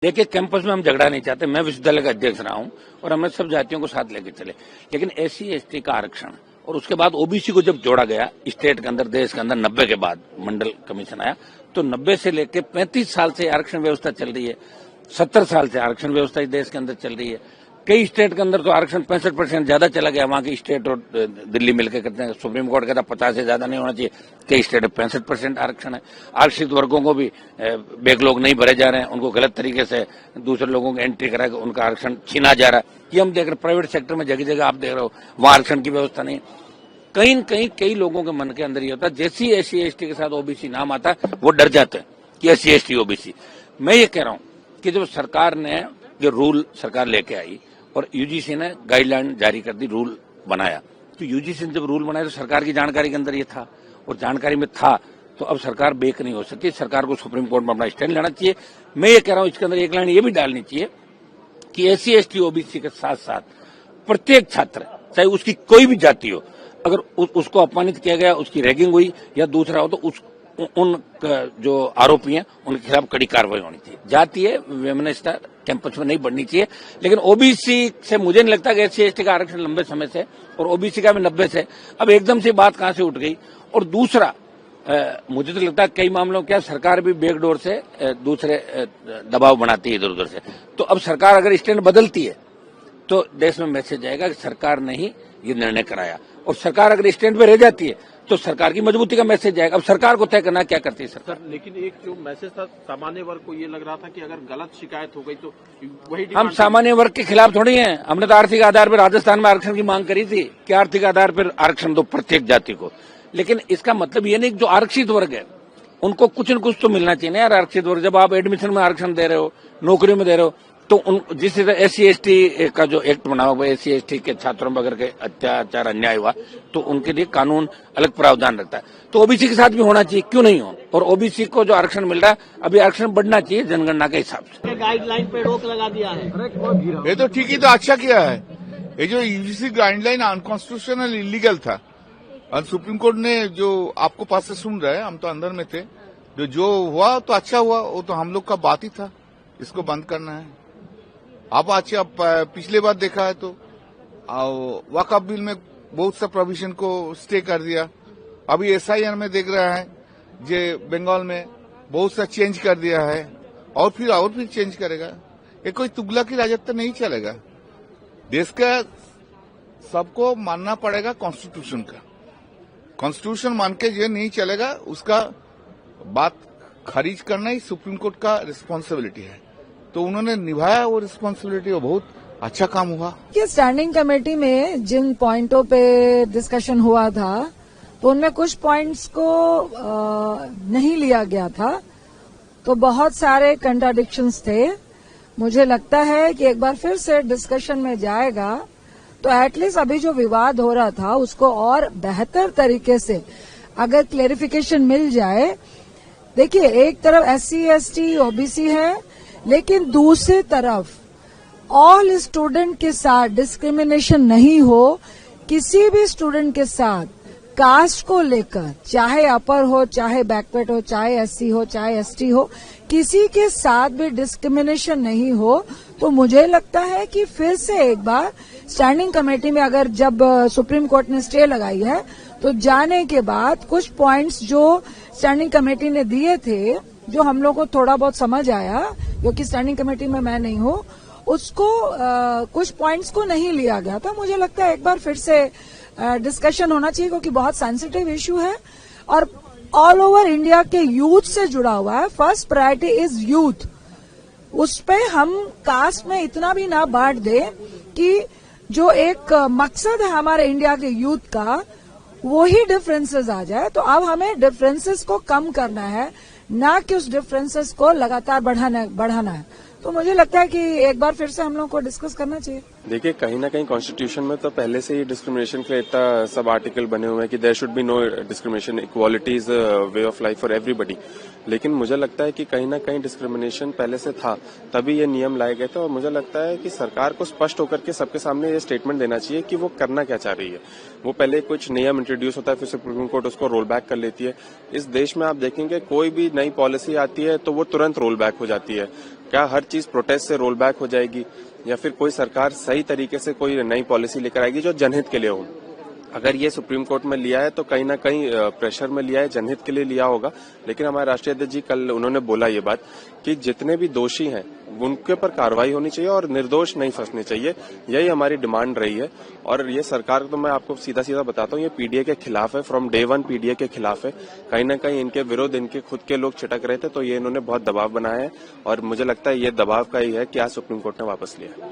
देखिए, कैंपस में हम झगड़ा नहीं चाहते। मैं विश्वविद्यालय का अध्यक्ष रहा हूं और हमने सब जातियों को साथ लेके चले, लेकिन SC/ST का आरक्षण और उसके बाद OBC को जब जोड़ा गया स्टेट के अंदर, देश के अंदर 90 के बाद मंडल कमीशन आया, तो 90 से लेकर 35 साल से आरक्षण व्यवस्था चल रही है। 70 साल से आरक्षण व्यवस्था इस देश के अंदर चल रही है। कई स्टेट के अंदर तो आरक्षण 65% ज्यादा चला गया। वहां की स्टेट और दिल्ली मिलकर करते हैं। सुप्रीम कोर्ट कहता 50 से ज्यादा नहीं होना चाहिए। कई स्टेट में 65% आरक्षण है। आरक्षित वर्गों को भी बैकलॉग नहीं भरे जा रहे हैं, उनको गलत तरीके से दूसरे लोगों को एंट्री करा के उनका आरक्षण छीना जा रहा है। ये हम देख रहे, प्राइवेट सेक्टर में जगह जगह आप देख रहे हो, वहां आरक्षण की व्यवस्था नहीं। कहीं न कहीं कई लोगों के मन के अंदर ये होता है, जैसे ही SC/ST के साथ OBC नाम आता है वो डर जाते हैं कि SC/ST OBC। मैं ये कह रहा हूं कि जब सरकार ने जो रूल सरकार लेके आई और UGC ने गाइडलाइन जारी कर दी, रूल बनाया, तो UGC ने जब रूल बनाया तो सरकार की जानकारी के अंदर ये था, और जानकारी में था तो अब सरकार बेक नहीं हो सकती। सरकार को सुप्रीम कोर्ट में अपना स्टैंड लेना चाहिए। मैं ये कह रहा हूं, इसके अंदर एक लाइन ये भी डालनी चाहिए कि SC/ST OBC के साथ साथ प्रत्येक छात्र, चाहे उसकी कोई भी जाति हो, अगर उसको अपमानित किया गया, उसकी रैगिंग हुई या दूसरा हो, तो उन जो आरोपी हैं उनके खिलाफ कड़ी कार्रवाई होनी चाहिए। जातीय वैमनस्यता कैंपस में नहीं बढ़नी चाहिए। लेकिन OBC से मुझे नहीं लगता कि SC/ST का आरक्षण लंबे समय से और OBC का भी 90 से अब एकदम से बात कहां से उठ गई। और दूसरा, मुझे तो लगता है कई मामलों क्या सरकार भी बैकडोर से दूसरे दबाव बनाती है इधर उधर से। तो अब सरकार अगर स्टैंड बदलती है तो देश में मैसेज आएगा कि सरकार ने ही ये निर्णय कराया, और सरकार अगर स्टैंड पे रह जाती है तो सरकार की मजबूती का मैसेज जाएगा। अब सरकार को तय करना क्या करती है सरकार। लेकिन एक जो मैसेज था सामान्य वर्ग को, ये लग रहा था कि अगर गलत शिकायत हो गई तो वही हम सामान्य वर्ग के खिलाफ थोड़ी हैं। हमने तो आर्थिक आधार पर राजस्थान में आरक्षण की मांग करी थी कि आर्थिक आधार पर आरक्षण दो प्रत्येक जाति को। लेकिन इसका मतलब ये नहीं कि जो आरक्षित वर्ग है उनको कुछ न कुछ तो मिलना चाहिए ना यार। आरक्षित वर्ग, जब आप एडमिशन में आरक्षण दे रहे हो, नौकरी में दे रहे हो, तो उन जिस तरह SC/ST का जो एक्ट बना हुआ है, SC/ST के छात्रों पर अगर के अत्याचार अन्याय हुआ तो उनके लिए कानून अलग प्रावधान रखता है। तो OBC के साथ भी होना चाहिए, क्यों नहीं हो। और OBC को जो आरक्षण मिल रहा है, अभी आरक्षण बढ़ना चाहिए जनगणना के हिसाब से। गाइडलाइन पे रोक लगा दिया है। ये तो ठीक ही, तो अच्छा किया है। ये जो UGC गाइडलाइन अनकॉन्स्टिट्यूशनल इलीगल था, और सुप्रीम कोर्ट ने जो आपको पास से सुन रहे हैं, हम तो अंदर में थे, जो हुआ तो अच्छा हुआ, वो तो हम लोग का बात ही था। इसको बंद करना है। अब अच्छा, पिछले बार देखा है तो वक्फ बिल में बहुत सा प्रोविजन को स्टे कर दिया। अभी SIR में देख रहा है जे बंगाल में बहुत सा चेंज कर दिया है, और फिर चेंज करेगा। ये कोई तुगलकी राजत्व नहीं चलेगा। देश का सबको मानना पड़ेगा कॉन्स्टिट्यूशन का। कॉन्स्टिट्यूशन मान के ये नहीं चलेगा, उसका बात खारिज करना ही सुप्रीम कोर्ट का रिस्पॉन्सिबिलिटी है। तो उन्होंने निभाया वो रिस्पॉन्सिबिलिटी, और बहुत अच्छा काम हुआ। कि स्टैंडिंग कमेटी में जिन पॉइंटों पे डिस्कशन हुआ था, तो उनमें कुछ पॉइंट्स को नहीं लिया गया था, तो बहुत सारे कंट्राडिक्शंस थे। मुझे लगता है कि एक बार फिर से डिस्कशन में जाएगा तो एटलीस्ट अभी जो विवाद हो रहा था उसको और बेहतर तरीके से अगर क्लेरिफिकेशन मिल जाए। देखिए, एक तरफ SC/ST OBC है, लेकिन दूसरी तरफ ऑल स्टूडेंट के साथ डिस्क्रिमिनेशन नहीं हो। किसी भी स्टूडेंट के साथ कास्ट को लेकर, चाहे अपर हो, चाहे बैकवर्ड हो, चाहे SC हो, चाहे ST हो, किसी के साथ भी डिस्क्रिमिनेशन नहीं हो। तो मुझे लगता है कि फिर से एक बार स्टैंडिंग कमेटी में, अगर जब सुप्रीम कोर्ट ने स्टे लगाई है, तो जाने के बाद कुछ पॉइंट्स जो स्टैंडिंग कमेटी ने दिए थे, जो हम लोग को थोड़ा बहुत समझ आया, क्योंकि स्टैंडिंग कमेटी में मैं नहीं हूँ, उसको कुछ पॉइंट्स को नहीं लिया गया था। मुझे लगता है एक बार फिर से डिस्कशन होना चाहिए, क्योंकि बहुत सेंसिटिव इश्यू है और ऑल ओवर इंडिया के यूथ से जुड़ा हुआ है। First priority is youth. उस पे हम कास्ट में इतना भी ना बांट दे कि जो एक मकसद है हमारे इंडिया के यूथ का, वो ही डिफरेंसेस आ जाए। तो अब हमें डिफरेंसेस को कम करना है, ना कि उस डिफरेंसेस को लगातार बढ़ाना है। तो मुझे लगता है कि एक बार फिर से हम लोग को डिस्कस करना चाहिए। देखिए, कहीं ना कहीं कॉन्स्टिट्यूशन में तो पहले से ही डिस्क्रिमिनेशन के लिए इतना सब आर्टिकल बने हुए हैं कि there should be no discrimination, equality is way of life for everybody. लेकिन मुझे लगता है कि कहीं ना कहीं डिस्क्रिमिनेशन पहले से था, तभी ये नियम लाए गए थे। और मुझे लगता है कि सरकार को स्पष्ट होकर के सबके सामने ये स्टेटमेंट देना चाहिए कि वो करना क्या चाह रही है। वो पहले कुछ नियम इंट्रोड्यूस होता है, फिर सुप्रीम कोर्ट उसको रोल बैक कर लेती है। इस देश में आप देखेंगे कोई भी नई पॉलिसी आती है तो वो तुरंत रोल बैक हो जाती है। क्या हर चीज प्रोटेस्ट से रोल बैक हो जाएगी या फिर कोई सरकार सही तरीके से कोई नई पॉलिसी लेकर आएगी जो जनहित के लिए हो? अगर ये सुप्रीम कोर्ट में लिया है तो कहीं ना कहीं प्रेशर में लिया है, जनहित के लिए लिया होगा। लेकिन हमारे राष्ट्रीय अध्यक्ष जी कल उन्होंने बोला ये बात कि जितने भी दोषी हैं उनके पर कार्रवाई होनी चाहिए और निर्दोष नहीं फंसने चाहिए। यही हमारी डिमांड रही है। और ये सरकार, तो मैं आपको सीधा सीधा बताता हूँ, ये पीडीए के खिलाफ है। फ्रॉम डे वन पीडीए के खिलाफ है। कहीं ना कहीं इनके विरुद्ध इनके खुद के लोग छिटक रहे थे, तो ये इन्होंने बहुत दबाव बनाया है और मुझे लगता है ये दबाव का ही है कि आज सुप्रीम कोर्ट ने वापस लिया।